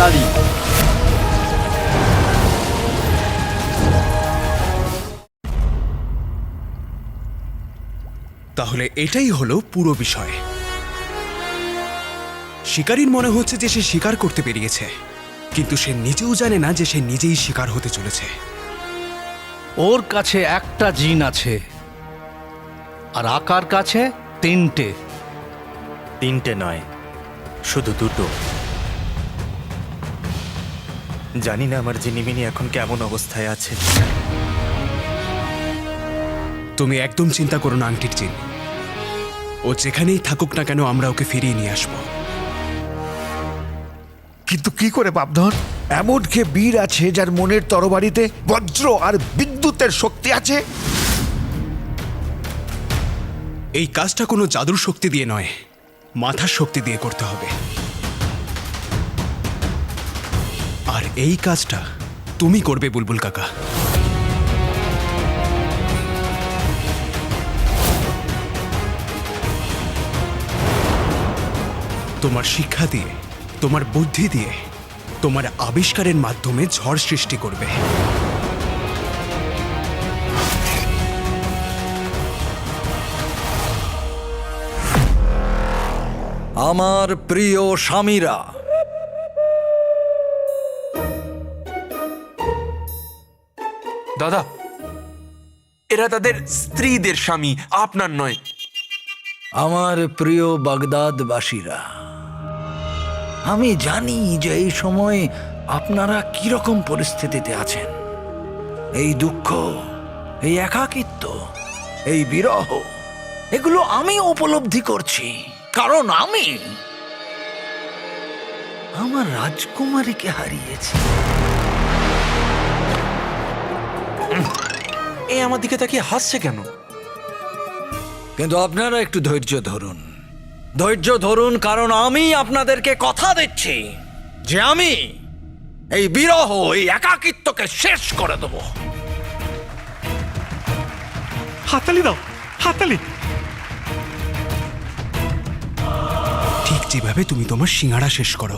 আলী। তাহলে এটাই হলো পুরো বিষয়। শিকারীর মনে হচ্ছে যে সে শিকার করতে পেরিয়েছে, কিন্তু সে নিজেও জানে না যে সে নিজেই শিকার হতে চলেছে। ওর কাছে একটা জিন আছে, আর আকার কাছে তিনটে। তিনটে নয়, শুধু দুটো। জানি না আমার জিনিমিনি এখন কেমন অবস্থায় আছে। তুমি একদম চিন্তা করো না আংটির জিন। ও যেখানেই থাকুক না কেন আমরা ওকে ফিরিয়ে নিয়ে আসবো। কিন্তু কি করে বাপধন? এমন কে বীর আছে যার মনের তরবারিতে বজ্র আর বিদ্যুতের শক্তি আছে? এই কাজটা কোনো জাদুর শক্তি দিয়ে নয়, মাথার শক্তি দিয়ে করতে হবে। আর এই কাজটা তুমি করবে বুলবুল কাকা। তোমার শিক্ষা দিয়ে, তোমার বুদ্ধি দিয়ে, তোমার আবিষ্কারের মাধ্যমে ঝড় সৃষ্টি করবে। আমার প্রিয় স্বামীরা, দাদা, এরা তাদের স্ত্রীদের স্বামী, আপনার নয়। আমার প্রিয় বাগদাদবাসীরা, আমি জানি যে এই সময় আপনারা কিরকম পরিস্থিতিতে আছেন। এই দুঃখ, এই একাকিত্ব, এই বিরহ, এগুলো আমি উপলব্ধি করছি, কারণ আমি আমার রাজকুমারীকে হারিয়েছি। এ আমার দিকে তাকিয়ে হাসছে কেন? কিন্তু আপনারা একটু ধৈর্য ধরুন, ধৈর্য ধরুন, কারণ আমি আপনাদেরকে কথা দিচ্ছি যে আমি এই বিরহ, এই একাকিত্বকে শেষ করে দেব। হাততালি দাও, হাততালি। ঠিক যেভাবে তুমি তোমার সিঙ্গাড়া শেষ করো।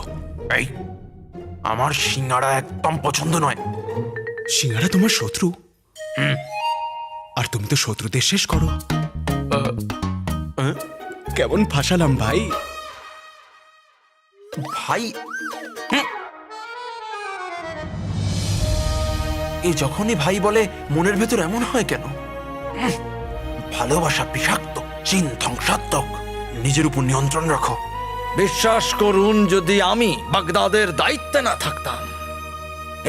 এই, আমার সিঙ্গাড়া একদম পছন্দ নয়। সিঙ্গাড়া তোমার শত্রু, আর তুমি তো শত্রুদের শেষ করো। কেমন ফাঁসালাম ভাই? ভাই, এ যখনই ভাই বলে মনের ভেতর এমন হয় কেন? ভালোবাসা বিষাক্ত, চিন ধ্বংসাত্মক। নিজের উপর নিয়ন্ত্রণ রাখো। বিশ্বাস করুন, যদি আমি বাগদাদের দায়িত্বে না থাকতাম,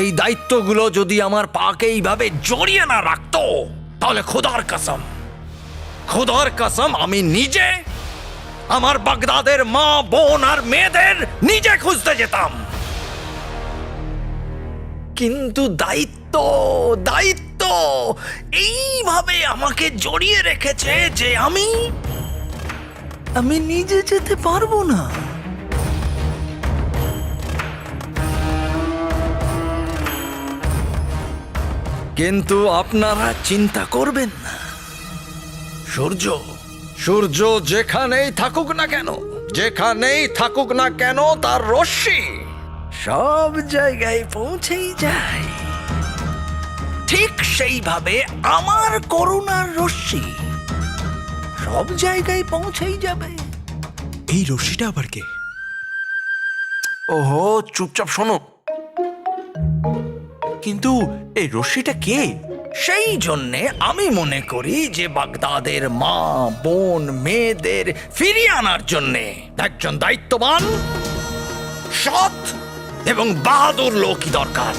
এই দায়িত্বগুলো যদি আমার পাকে এইভাবে জড়িয়ে না রাখতো, তাহলে খোদার কসম, খোদার কসম, আমি নিজে আমার বাগদাদের মা, বোন আর মেয়েদের নিজে খুঁজতে যেতাম। কিন্তু দায়িত্ব, দায়িত্ব এইভাবে আমাকে জড়িয়ে রেখেছে যে আমি নিজে যেতে পারবো না। কিন্তু আপনারা চিন্তা করবেন না। সূর্য, সূর্য যেখানেই থাকুক না কেন, যেখানেই থাকুক না কেন, তার রশ্মি সব জায়গায় পৌঁছেই যায়। ঠিক সেইভাবে আমার করুণার রশ্মি সব জায়গায় পৌঁছেই যাবে। এই রশ্মিটা আবার কে? ওহো, চুপচাপ শোনো। কিন্তু এই রশ্মিটা কে? সেই জন্যে আমি মনে করি যে বাগদাদের মা, বোন, মেয়েদের ফিরিয়ে আনার জন্যে একজন দায়িত্ববান, সৎ এবং বাহাদুর লোকই দরকার।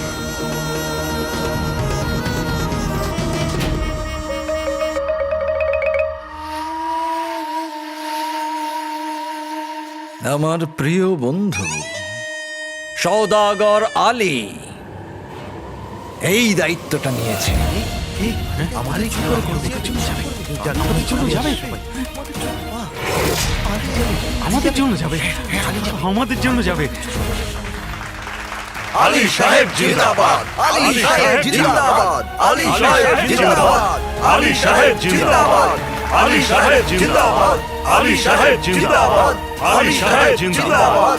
আমার প্রিয় বন্ধু সওদাগর আলী এই দায়িত্বটা নিয়েছে। আমাদের জন্য যাবে, আমাদের জন্য যাবে। আলী সাহেব জিন্দাবাদ, আলী সাহেব জিন্দাবাদ, আলী সাহেব জিন্দাবাদ, আলী সাহেব জিন্দাবাদ, আলী সাহেব জিন্দাবাদ, আলী সাহেব জিন্দাবাদ, আলী সাহেব জিন্দাবাদ।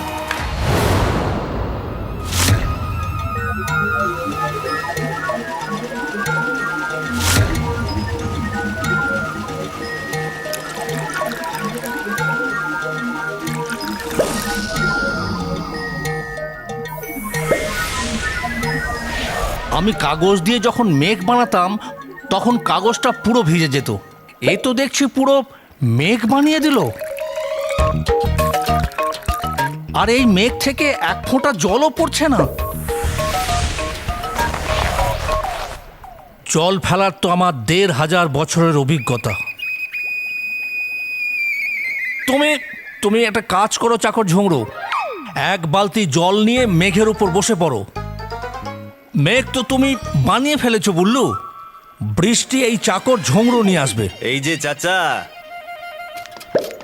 আমি কাগজ দিয়ে যখন মেঘ বানাতাম তখন কাগজটা পুরো ভিজে যেত। এ তো দেখছি পুরো মেঘ বানিয়ে দিল। আর এই মেঘ থেকে এক ফোঁটা জলও পড়ছে না। জল ফেলার তো আমার ১,৫০০ বছরের অভিজ্ঞতা। তুমি একটা কাজ করো চাকর ঝুমরো, এক বালতি জল নিয়ে মেঘের উপর বসে পড়ো। মেঘ তো তুমি বানিয়ে ফেলেছো বুল্লু, বৃষ্টি এই চাকর ঝুমরো নিয়ে আসবে। এই যে চাচা,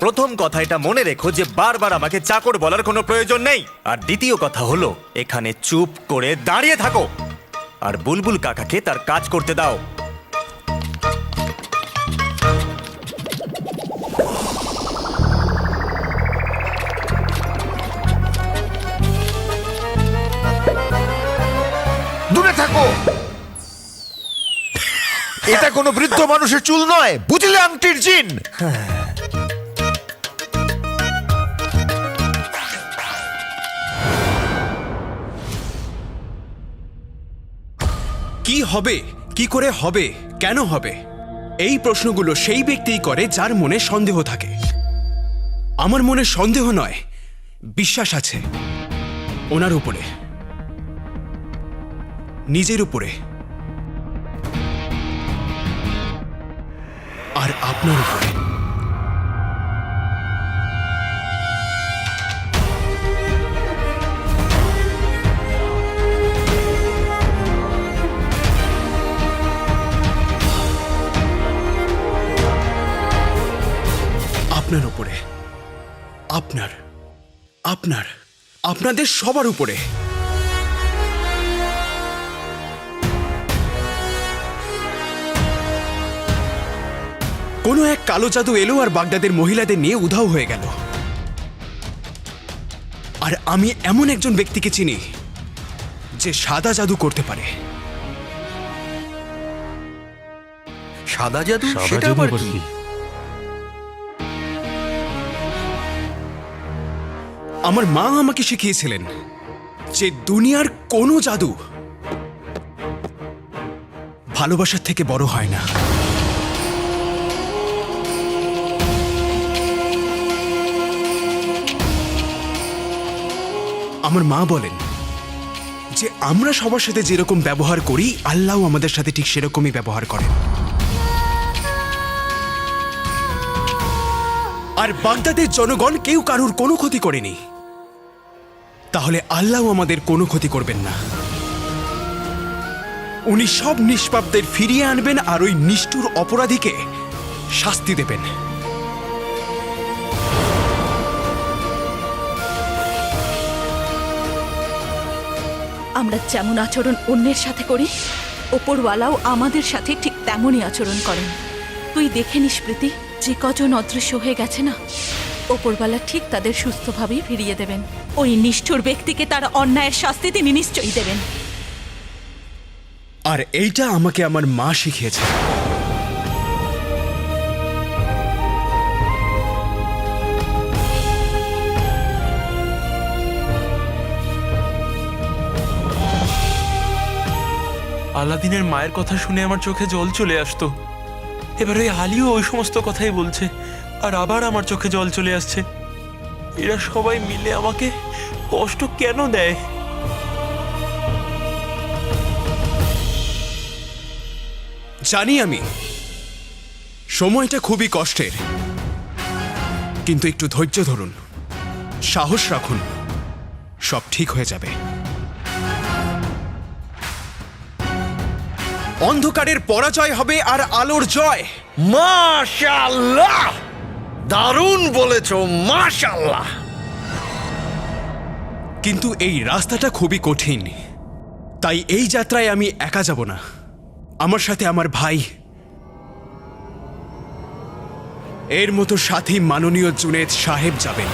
প্রথম কথা এটা মনে রেখো যে বারবার আমাকে চাকর বলার কোনো প্রয়োজন নেই। আর দ্বিতীয় কথা হলো, এখানে চুপ করে দাঁড়িয়ে থাকো আর বুলবুল কাকাকে তার কাজ করতে দাও। দূরে থাকো। এটা কোনো বৃদ্ধ মানুষের চুল নয়, বুঝলে আংটির জিন। কি হবে, কি করে হবে, কেন হবে, এই প্রশ্নগুলো সেই ব্যক্তিই করে যার মনে সন্দেহ থাকে। আমার মনে সন্দেহ নয়, বিশ্বাস আছে ওনার উপরে, নিজের উপরে আর আপনার উপরে। আপনার উপরে, আপনাদের সবার উপরে। কোনো এক কালো জাদু এলো আর বাগদাদের মহিলাদের নিয়ে উধাও হয়ে গেল। আর আমি এমন একজন ব্যক্তিকে চিনি যে সাদা জাদু করতে পারে। সাদা জাদু? সেটা আবার কি? আমার মা আমাকে শিখিয়েছিলেন যে দুনিয়ার কোনো জাদু ভালোবাসার থেকে বড় হয় না। আমার মা বলেন যে আমরা সবার সাথে যেরকম ব্যবহার করি, আল্লাহ আমাদের সাথে ঠিক সেরকমই ব্যবহার করেন। আর বাগদাদের জনগণ কেউ কারুর কোনো ক্ষতি করেনি, তাহলে আল্লাহ আমাদের কোনো ক্ষতি করবেন না। উনি সব নিষ্পাপদের ফিরিয়ে আনবেন আর ওই নিষ্ঠুর অপরাধীকে শাস্তি দেবেন। আমরা যেমন আচরণ অন্যের সাথে করি, ওপরওয়ালাও আমাদের সাথে ঠিক তেমনই আচরণ করেন। তুই দেখে নিস প্রীতি, যে কজন অদৃশ্য হয়ে গেছে না, ওপরওয়ালা ঠিক তাদের সুস্থভাবেই ফিরিয়ে দেবেন। ওই নিষ্ঠুর ব্যক্তিকে তার অন্যায়ের শাস্তি তিনি নিশ্চয়ই দেবেন। আর এইটা আমাকে আমার মা শিখিয়েছে। আলাদিনের মায়ের কথা শুনে আমার চোখে জল চলে আসতো। এবার ওই আলীও ওই সমস্ত কথাই বলছে, আর আবার আমার চোখে জল চলে আসছে। এরা সবাই মিলে আমাকে কষ্ট কেন দেয়? জানি আমি সময়টা খুবই কষ্টের, কিন্তু একটু ধৈর্য ধরুন, সাহস রাখুন, সব ঠিক হয়ে যাবে। অন্ধকারের পরাজয় হবে আর আলোর জয়। মাশাআল্লাহ, দারুণ বলেছো, মাশাআল্লাহ। কিন্তু এই রাস্তাটা খুবই কঠিন, তাই এই যাত্রায় আমি একা যাব না। আমার সাথে আমার ভাই, এর মতো সাথী মাননীয় জুনেদ সাহেব যাবেন।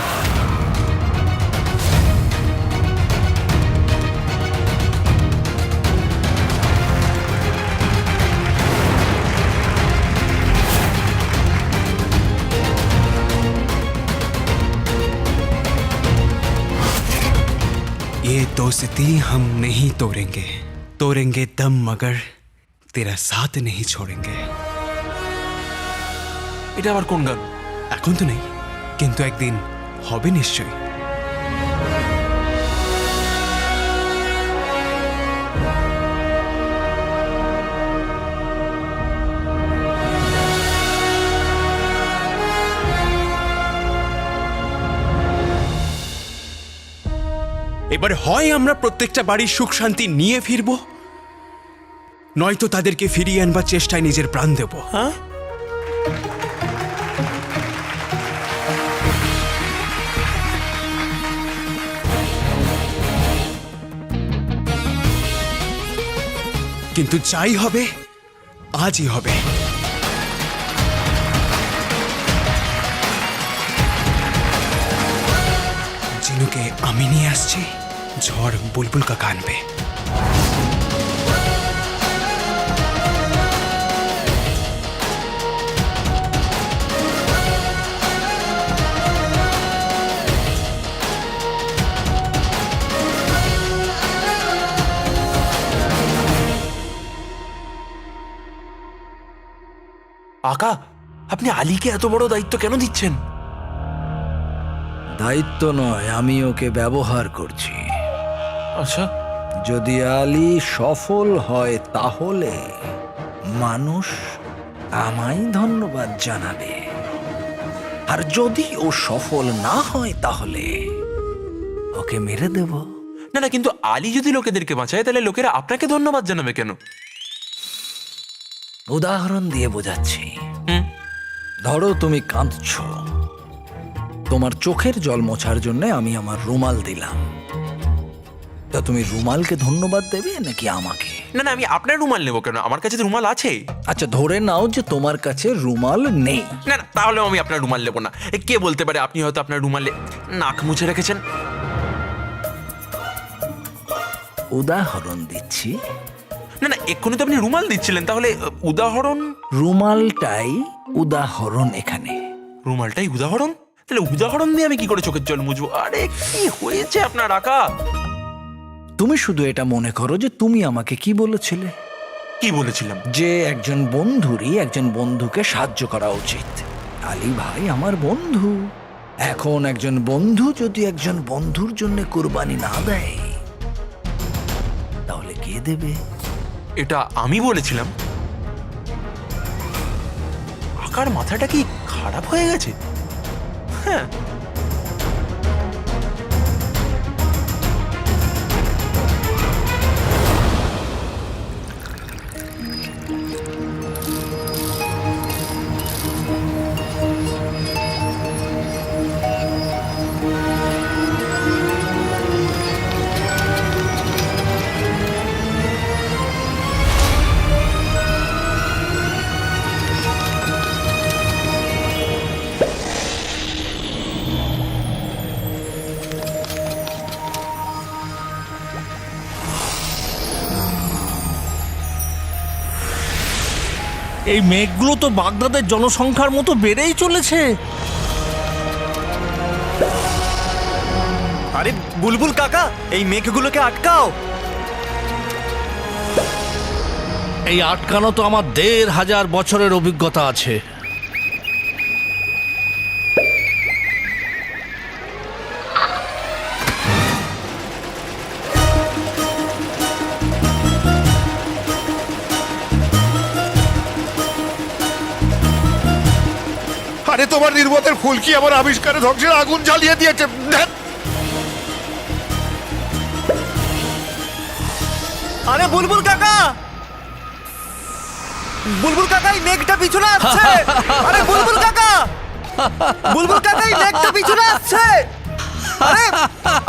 ये दोस्ती हम नहीं तोड़ेंगे तोड़ेंगे दम मगर तेरा साथ नहीं छोड़ेंगे। এটা আবার কোন গান? এখন তো নেই, কিন্তু একদিন হবে নিশ্চয়ই। এবার হয় আমরা প্রত্যেকটা বাড়ির সুখ শান্তি নিয়ে ফিরবো, নয়তো তাদেরকে ফিরিয়ে আনবার চেষ্টায় নিজের প্রাণ দেব। হ্যাঁ, কিন্তু যাই হবে আজই হবে। জিনুকে আমি নিয়ে আসছি, ঝড় বুলবুল কাকা আনবে। আকা, আপনি আলীকে এত বড় দায়িত্ব কেন দিচ্ছেন? দায়িত্ব নয়, আমি ওকে ব্যবহার করছি। আচ্ছা, যদি আলী সফল হয় তাহলে মানুষ আমায় ধন্যবাদ জানাবে, আর যদি ও সফল না হয় তাহলে ওকে মেরে দেব। না না, কিন্তু আলী যদি লোকেদেরকে বাঁচায় তাহলে লোকেরা আপনাকে ধন্যবাদ জানাবে কেন? উদাহরণ দিয়ে বোঝাচ্ছি। হুম। ধরো তুমি কাঁদছ, তোমার চোখের জল মোছার জন্য আমি আমার রুমাল দিলাম, তা তুমি রুমালকে ধন্যবাদ দেবে নাকি আমাকে? না না, আমি আপনার রুমাল নেবো কেন? আমার কাছে তো রুমাল আছে। আচ্ছা, ধরে নাও যে তোমার কাছে রুমাল নেই। না না, তাহলেও আমি আপনার রুমাল নেবো না। কে বলতে পারে আপনি হয়তো আপনার রুমালে নাক মুছে রেখেছেন? উদাহরণ দিচ্ছি। না না, এক্ষুনি তো আপনি রুমাল দিচ্ছিলেন, তাহলে উদাহরণ? রুমালটাই উদাহরণ এখানে। রুমালটাই উদাহরণ? তাহলে উদাহরণ দিয়ে আমি কি করে চোখের জল মুছবো? আরে কি হয়েছে আপনার আকা? তুমি শুধু এটা মনে করো যে তুমি আমাকে কি বলেছিলে, কি বলেছিলাম? যে একজন বন্ধুরই একজন বন্ধুকে সাহায্য করা উচিত। আলী ভাই আমার বন্ধু, এখন একজন বন্ধু যদি একজন বন্ধুর জন্য কুরবানি না দেয় তাহলে কে দেবে? এটা আমি বলেছিলাম? আকার মাথাটা কি খারাপ হয়ে গেছে? হ্যাঁ, এই মেঘগুলো তো বাগদাদের জনসংখ্যার মতো বেড়েই চলেছে। আরে বুলবুল কাকা, এই মেঘগুলোকে আটকাও। এই আটকানো তো আমার ১,৫০০ বছরের অভিজ্ঞতা আছে। আরে তোমার নির্বোধের ফুলকি আমার আবিষ্কারে ধ্বংসের আগুন জ্বালিয়ে দিয়েছে। ধ্যাৎ! আরে বুলবুল কাকা, বুলবুল কাকা, এই মেঘটা পিছনে আসছে। আরে বুলবুল কাকা, বুলবুল কাকা, এই মেঘটা পিছনে আসছে। আরে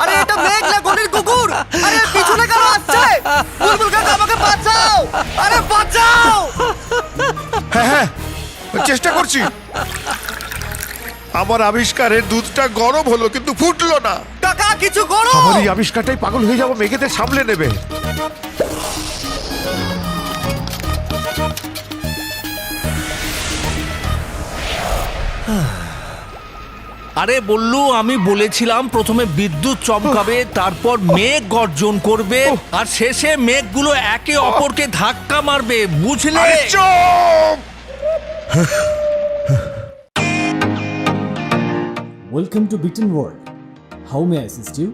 আরে এটা মেঘ না গলির কুকুর। আরে পিছনে কেন আসছে? বুলবুল কাকা, আমাকে বাঁচাও। আরে বাঁচাও। হ্যাঁ হ্যাঁ, চেষ্টা করছি। আমার আবিষ্কারের দুধটা গরম হলো কিন্তু ফুটলো না। কাকা কিছু করো। আমার এই আবিষ্কারটাই পাগল হয়ে যাবো, মেঘেদের সামলে নেবে। আরে বললু, আমি বলেছিলাম প্রথমে বিদ্যুৎ চমকাবে, তারপর মেঘ গর্জন করবে, আর শেষে মেঘগুলো একে অপরকে ধাক্কা মারবে, বুঝলে? ওয়েলকাম টু বিটেন world. How may assist you?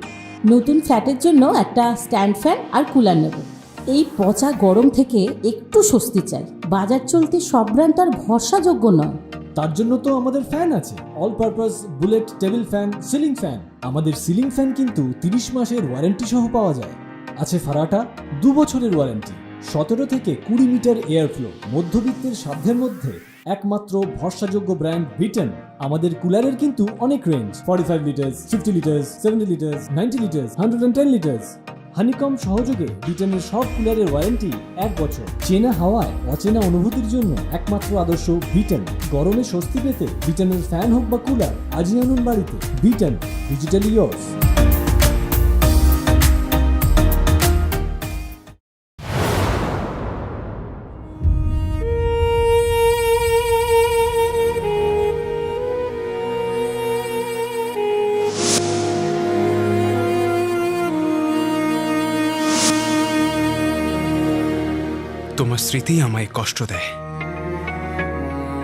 নতুন ফ্ল্যাটের জন্য একটা স্ট্যান্ড ফ্যান আর কুলার নেব। এই পচা গরম থেকে একটু স্বস্তি চাই। বাজার চলতে সব ব্র্যান্ড তো আর ভরসাযোগ্য নয়। তার জন্য তো আমাদের ফ্যান আছে, all purpose bullet table fan, ceiling fan. আমাদের সিলিং ফ্যান কিন্তু 30 মাসের ওয়ারেন্টি সহ পাওয়া যায়। আছে ফারাটা 2 বছরের ওয়ারেন্টি, 17 থেকে 20 মিটার এয়ার ফ্লো, মধ্যবিত্তের সাধ্যের মধ্যে একমাত্র ভরসাযোগ্য ব্র্যান্ড বিটেন। আমাদের কুলারের কিন্তু অনেক range, 45 litres, 50 litres, 70 litres, 90 litres, 110 litres. Honeycomb সহযোগে বিটেনের সব কুলারের ওয়ারেন্টি 1 বছর। চেনা হাওয়ায় অচেনা অনুভূতির জন্য একমাত্র আদর্শ বিটেন। গরমে স্বস্তি পেতে বিটেনের ফ্যান হোক বা কুলার, আজই আনুন বাড়িতে। Beaten, digitally yours. তোমার স্মৃতি আমায় কষ্ট দেয়,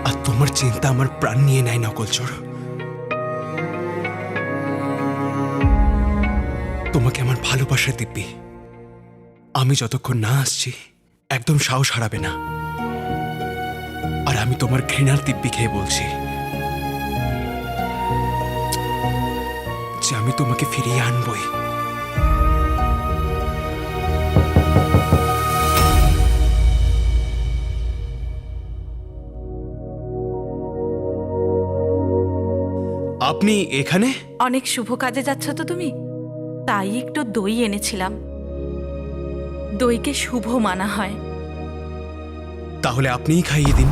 আর তোমার চিন্তা আমার প্রাণ নিয়ে নেয় নকলচোর। তোমাকে আমার ভালোবাসা দিব্যি, আমি যতক্ষণ না আসছি একদম সাহস হারাবে না। আর আমি তোমার ঘৃণার দিব্যি খেয়ে বলছি যে আমি তোমাকে ফিরিয়ে আনবই। আপনি এখানে? অনেক শুভ কাজে যাচ্ছ তো তুমি, তাই একটু দই এনেছিলাম। দইকে শুভ মানা হয়। তাহলে আপনিই খাইয়ে দিন।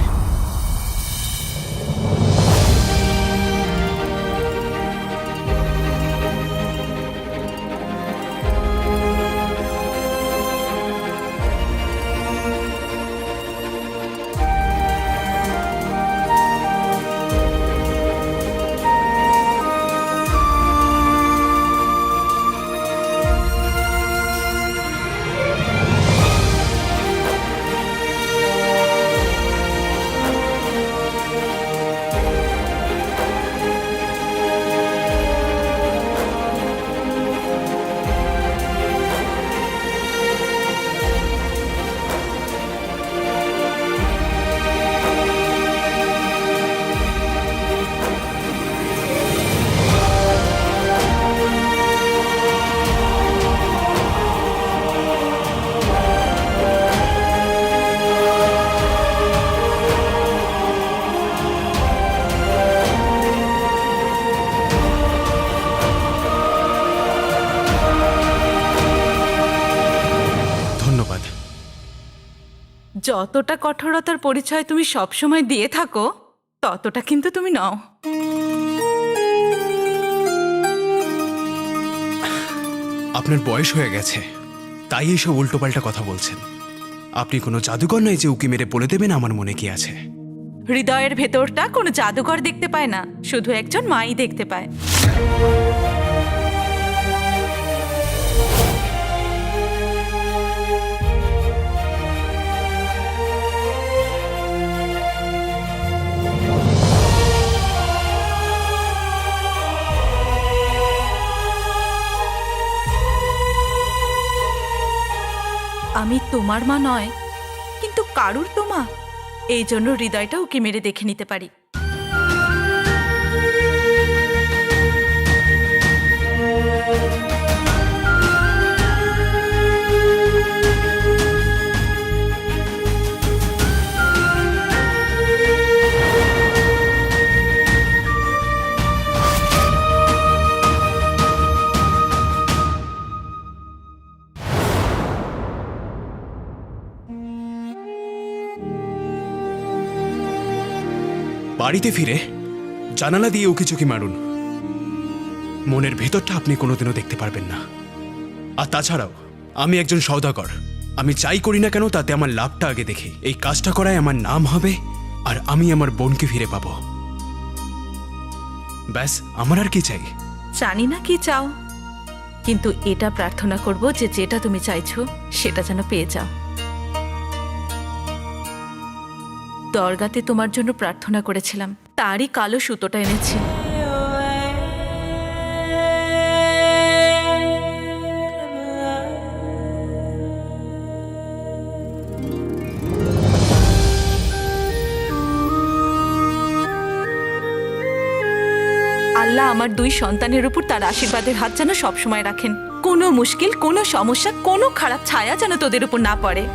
যতটা কঠোরতার পরিচয় তুমি সবসময় দিয়ে থাকো, ততটা কিন্তু তুমি নও। আপনার বয়স হয়ে গেছে, তাই এইসব উল্টোপাল্টা কথা বলছেন। আপনি কোনো জাদুকর নয় যে উকি মেরে বলে দেবেন আমার মনে কি আছে। হৃদয়ের ভেতরটা কোনো জাদুকর দেখতে পায় না, শুধু একজন মাই দেখতে পায়। আমি তোমার মা নয়, কিন্তু কারুর তো মা। এই জন্য হৃদয়টা উকি মেরে দেখে নিতে পারি। বাড়িতে ফিরে জানালা দিয়ে উকিচুকি মারুন। মনের ভেতরটা আপনি কোনোদিনও দেখতে পারবেন না। আর তাছাড়াও আমি একজন সওদাগর, আমি যাই করি না কেন তাতে আমার লাভটা আগে দেখি। এই কাজটা করায় আমার নাম হবে, আর আমি আমার বোনকে ফিরে পাবো। ব্যাস, আমার আর কি চাই? জানি না কি চাও, কিন্তু এটা প্রার্থনা করব যে যেটা তুমি চাইছো সেটা যেন পেয়ে যাও। দরগাতে তোমার জন্য প্রার্থনা করেছিলাম, তারই কালো সুতোটা এনেছি। আল্লাহ আমার 2 সন্তানের উপর তার আশীর্বাদের হাত যেন সবসময় রাখেন। কোনো মুশকিল, কোনো সমস্যা, কোনো খারাপ ছায়া যেন তোদের উপর না পড়ে।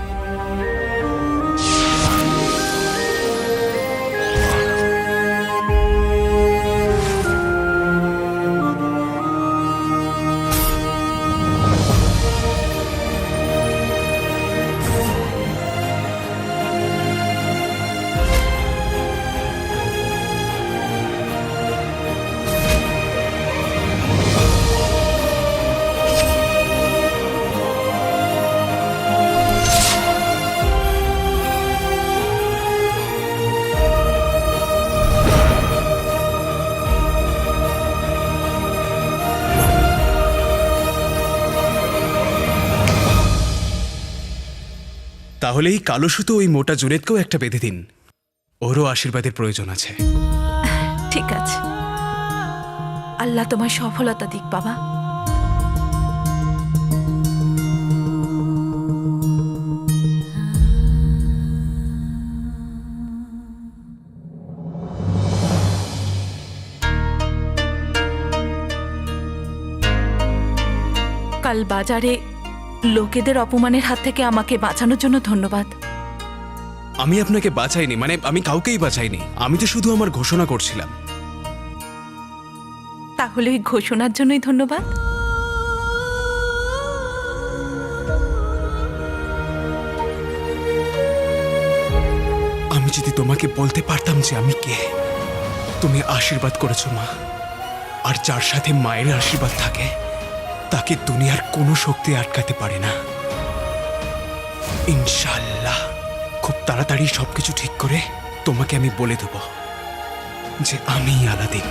তাহলে এই কালো সুতো ওই মোটা জুনেদকেও একটা বেঁধে দিন, ওরও আশীর্বাদের প্রয়োজন আছে। ঠিক আছে, আল্লাহ তোমার সফলতা দিক বাবা। কাল বাজারে লোকেদের অপমানের হাত থেকে আমাকে বাঁচানোর জন্য ধন্যবাদ। আমি আপনাকে বাঁচাইনি, মানে আমি কাউকেই বাঁচাইনি, আমি তো শুধু আমার ঘোষণা করছিলাম। তাহলে ওই ঘোষণার জন্যই ধন্যবাদ। আমি যদি তোমাকে বলতে পারতাম যে আমি কে। তুমি আশীর্বাদ করেছো মা, আর যার সাথে মায়ের আশীর্বাদ থাকে তাকে দুনিয়ার কোনো শক্তি আটকাতে পারে না। ইনশাআল্লাহ খুব তাড়াতাড়ি সবকিছু ঠিক করে তোমাকে আমি বলে দেব যে আমিই আলাদিন।